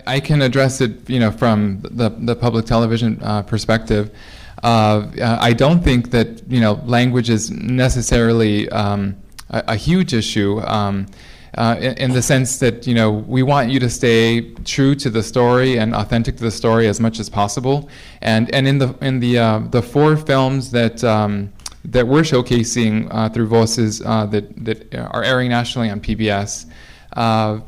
I can address it, from the public television perspective. I don't think that, language is necessarily a huge issue. In the sense that we want you to stay true to the story and authentic to the story as much as possible, and in the 4 films that we're showcasing through Voces that are airing nationally on PBS,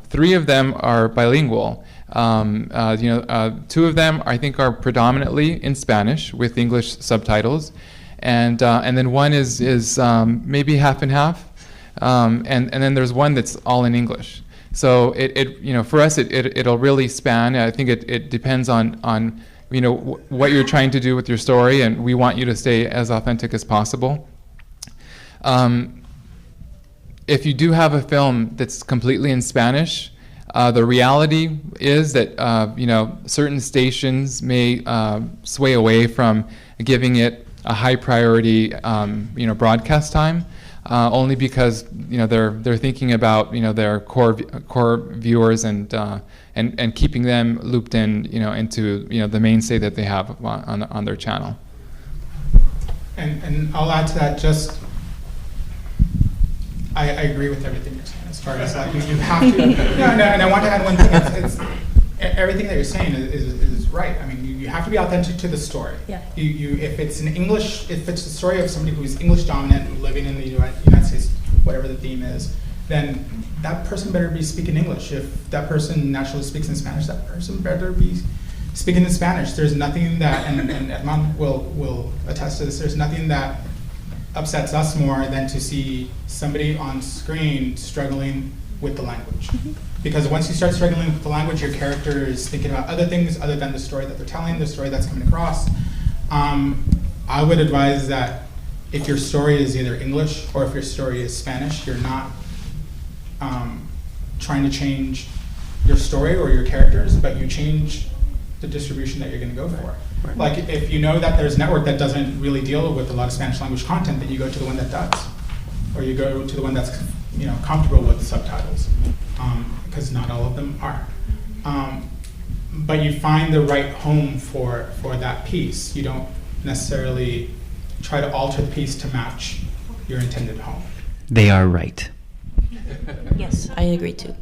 3 of them are bilingual. 2 of them I think are predominantly in Spanish with English subtitles, and then one is maybe half and half. And then there's one that's all in English. So for us it'll really span. I think it depends on what you're trying to do with your story, and we want you to stay as authentic as possible. If you do have a film that's completely in Spanish, the reality is that certain stations may sway away from giving it a high priority broadcast time. Only because they're thinking about their core viewers and keeping them looped in into the mainstay that they have on their channel. And I'll add to that. I agree with everything you're saying as far as like you have to. And I want to add one thing. It's everything that you're saying is right. I mean, you have to be authentic to the story. Yeah. If it's the story of somebody who's English dominant, living in the United States, whatever the theme is, then that person better be speaking English. If that person naturally speaks in Spanish, that person better be speaking in Spanish. There's nothing that, and Edmond will attest to this, there's nothing that upsets us more than to see somebody on screen struggling with the language. Mm-hmm. Because once you start struggling with the language, your character is thinking about other things other than the story that they're telling, the story that's coming across. I would advise that if your story is either English or if your story is Spanish, you're not trying to change your story or your characters, but you change the distribution that you're going to go for. Right. Like if you know that there's a network that doesn't really deal with a lot of Spanish language content, then you go to the one that does. Or you go to the one that's comfortable with the subtitles, because not all of them are. But you find the right home for that piece. You don't necessarily try to alter the piece to match your intended home. They are right. Yes, I agree too.